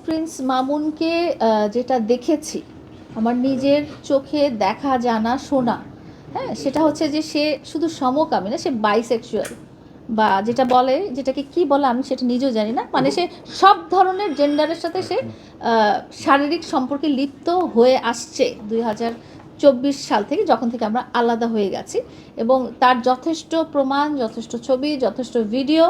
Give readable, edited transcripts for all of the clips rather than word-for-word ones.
Prince মামুনকে যেটা দেখেছি, আমার নিজের চোখে দেখা জানা শোনা, হ্যাঁ, সেটা হচ্ছে যে সে শুধু সমকামী না, সে বাইসেক্সুয়াল, বা যেটা বলে, যেটাকে কি বলে আমি সেটা নিজেও জানি না, মানে সে সব ধরনের জেন্ডারের সাথে সে শারীরিক সম্পর্কে লিপ্ত হয়ে আসছে 2024 সাল থেকে, যখন থেকে আমরা আলাদা হয়ে গেছি। এবং তার যথেষ্ট প্রমাণ, যথেষ্ট ছবি, যথেষ্ট ভিডিও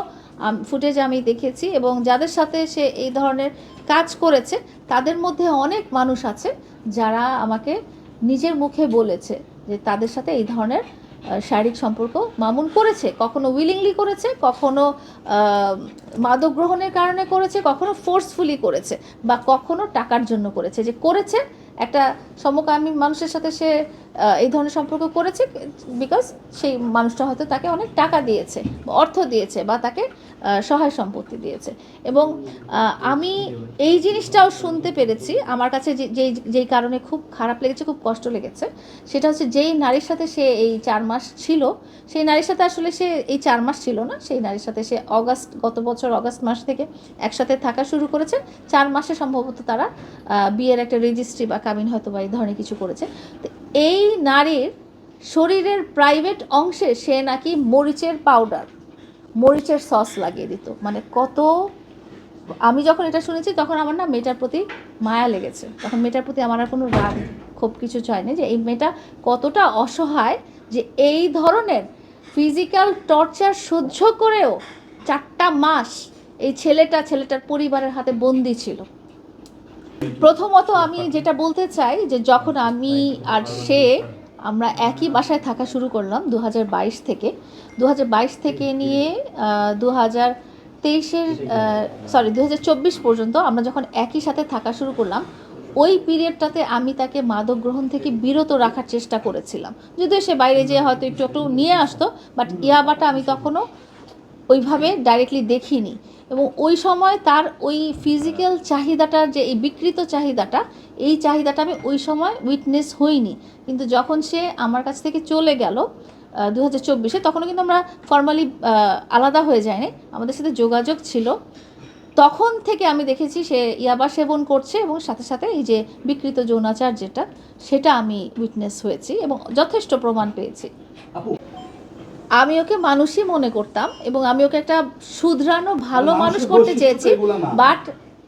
ফুটেজ আমি দেখেছি। এবং যাদের সাথে সে এই ধরনের কাজ করেছে তাদের মধ্যে অনেক মানুষ আছে যারা আমাকে নিজের মুখে বলেছে যে তাদের সাথে এই ধরনের শারীরিক সম্পর্ক মামুন করেছে, কখনো উইলিংলি করেছে, কখনো মাদক গ্রহণের কারণে করেছে, কখনো ফোর্সফুলি করেছে, বা কখনো টাকার জন্য করেছে। যে করেছে একটা সমকামী মানুষের সাথে সে এই ধরনের সম্পর্ক করেছে বিকজ সেই মানুষটা হয়তো তাকে অনেক টাকা দিয়েছে, অর্থ দিয়েছে, বা তাকে সহায় সম্পত্তি দিয়েছে। এবং আমি এই জিনিসটাও শুনতে পেরেছি, আমার কাছে যেই কারণে খুব খারাপ লেগেছে, খুব কষ্ট লেগেছে, সেটা হচ্ছে যেই নারীর সাথে সে এই 4 মাস ছিল, সেই নারীর সাথে আসলে সে এই 4 মাস ছিল না, সেই নারীর সাথে সে গত বছর অগাস্ট মাস থেকে একসাথে থাকা শুরু করেছে। 4 মাসে সম্ভবত তারা বিয়ের একটা রেজিস্ট্রি বা কাবিন হয়তো বা এই ধরনের কিছু করেছে। তো এই নারীর শরীরের প্রাইভেট অংশে সে নাকি মরিচের পাউডার, মরিচের সস লাগিয়ে দিত। মানে কত, আমি যখন এটা শুনেছি তখন আমার না মেয়েটার প্রতি মায়া লেগেছে। তখন মেয়েটার প্রতি আমার আর কোনো রাগ খুব কিছু চায়নি, যে এই মেয়েটা কতটা অসহায়, যে এই ধরনের ফিজিক্যাল টর্চার সহ্য করেও 4টা মাস এই ছেলেটার পরিবারের হাতে বন্দি ছিল। প্রথমত আমি যেটা বলতে চাই, যে যখন আমি আর সে আমরা একই বাসায় থাকা শুরু করলাম 2022 থেকে, 2022 থেকে নিয়ে 2023-এর 2024 পর্যন্ত আমরা যখন একই সাথে থাকা শুরু করলাম, ওই পিরিয়ডটাতে আমি তাকে মাদক গ্রহণ থেকে বিরত রাখার চেষ্টা করেছিলাম। যদিও সে বাইরে যেয়ে হয়তো একটু একটু নিয়ে আসতো, বাট ইয়াবাটা আমি তখনও ওইভাবে ডাইরেক্টলি দেখিনি। এবং ওই সময় তার ওই ফিজিক্যাল চাহিদাটার যে এই বিকৃত চাহিদাটা, এই চাহিদাটা আমি ওই সময় উইটনেস হইনি। কিন্তু যখন সে আমার কাছ থেকে চলে গেল 2024-এ, তখনও কিন্তু আমরা ফর্মালি আলাদা হয়ে যায়নি, আমাদের সাথে যোগাযোগ ছিল। তখন থেকে আমি দেখেছি সে ইয়াবা সেবন করছে, এবং সাথে সাথে এই যে বিকৃত যৌনাচার যেটা, সেটা আমি উইটনেস হয়েছি এবং যথেষ্ট প্রমাণ পেয়েছি। আমি ওকে মানুষই মনে করতাম, এবং আমি ওকে একটা শুধরানো ভালো মানুষ করতে চেয়েছি। বাট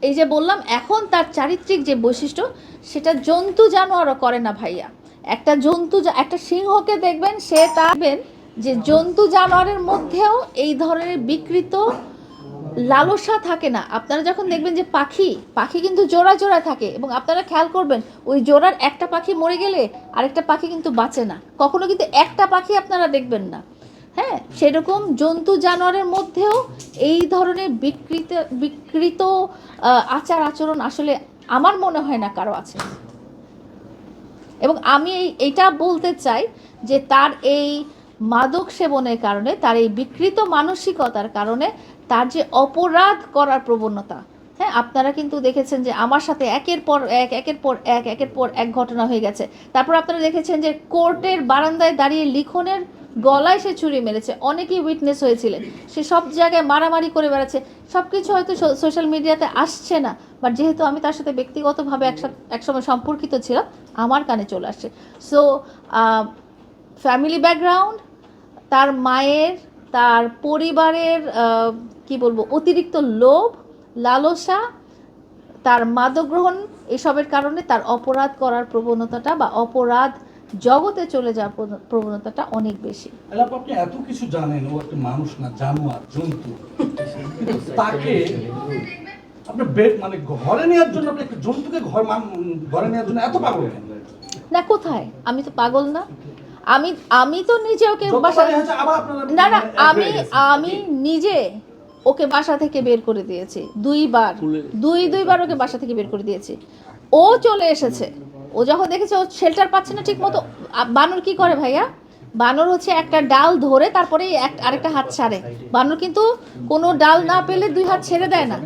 এই যে বললাম, এখন তার চারিত্রিক যে বৈশিষ্ট্য, সেটা জন্তু জানোয়ারও করে না ভাইয়া। একটা জন্তু, একটা সিংহকে দেখবেন, সে তারবেন যে জন্তু জানোয়ারের মধ্যেও এই ধরনের বিকৃত লালসা থাকে না। আপনারা যখন দেখবেন যে পাখি কিন্তু জোড়া জোড়া থাকে, এবং আপনারা খেয়াল করবেন ওই জোড়ার একটা পাখি মরে গেলে আরেকটা পাখি কিন্তু বাঁচে না, কখনো কিন্তু একটা পাখি আপনারা দেখবেন না। হ্যাঁ, সেরকম জন্তু জানোয়ারের মধ্যেও এই ধরনের বিকৃত আচার আচরণ আসলে আমার মনে হয় না কারো আছে। এবং আমি এইটা বলতে চাই যে তার এই মাদক সেবনের কারণে, তার এই বিকৃত মানসিকতার কারণে, তার যে অপরাধ করার প্রবণতা, হ্যাঁ, আপনারা কিন্তু দেখেছেন যে আমার সাথে একের পর এক ঘটনা হয়ে গেছে। তারপর আপনারা দেখেছেন যে কোর্টের বারান্দায় দাঁড়িয়ে লিখনের গলায় সে ছুরি মেরেছে, অনেকেই উইটনেস হয়েছিলেন। সে সব জায়গায় মারামারি করে বেড়াচ্ছে। সব কিছু হয়তো সোশ্যাল মিডিয়াতে আসছে না, বাট যেহেতু আমি তার সাথে ব্যক্তিগতভাবে একসময় সম্পর্কিত ছিলাম, আমার কানে চলে আসছে। সো ফ্যামিলি ব্যাকগ্রাউন্ড, তার মায়ের, তার পরিবারের কি বলবো, অতিরিক্ত লোভ, লালসা, তার মাদক গ্রহণ, এসবের কারণে তার অপরাধ করার প্রবণতাটা বা অপরাধ জগতে চলে যাওয়ার প্রবণতাটা অনেক বেশি। আপনি এত কিছু জানেন, ও একটা মানুষ না, জানোয়ার, জন্তু। তাকে আপনি মানে ঘরে নেওয়ার জন্য, আপনি একটা জন্তুকে ঘরে নেওয়ার জন্য এত পাগল কেন? না, কোথায়, আমি তো পাগল না। আমি তো নিজে ওকে বাসা, না না, আমি নিজে ওকে বাসা থেকে বের করে দিয়েছি দুইবার ওকে বাসা থেকে বের করে দিয়েছি। ও চলে এসেছে, ও যখন দেখেছে ও শেল্টার পাচ্ছে না ঠিক মতো। বানর কি করে ভাইয়া, বানর হচ্ছে একটা ডাল ধরে তারপরে আরেকটা হাত ছাড়ে। বানর কিন্তু কোনো ডাল না পেলে 2 হাত ছেড়ে দেয় না।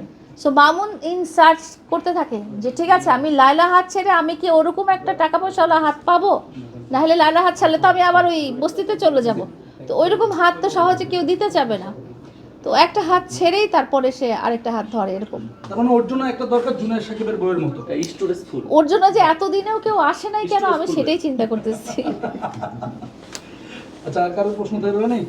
সো মামুন ইন সার্চ করতে থাকে যে ঠিক আছে, আমি লায়লা হাত ছেড়ে আমি কি ওরকম একটা টাকা পয়সাওয়ালা হাত পাবো, নাহলে লায়লা হাত ছাড়লে তো আমি আবার ওই বস্তিতে চলে যাব। তো ওইরকম হাত তো সহজে কেউ দিতে চাবে না। তো একটা হাত ছেড়েই তারপরে সে আরেকটা হাত ধরে এরকম। তার মানে ওর জন্য একটা দরকার জুনিয়র সাকিবের বইয়ের মতো। Storage full. ওর জন্য যে এতদিনেও কেউ আসে নাই কেন, আমি সেটাই চিন্তা করতেছি। আচ্ছা, আর কারোর প্রশ্ন তো এলো নেই?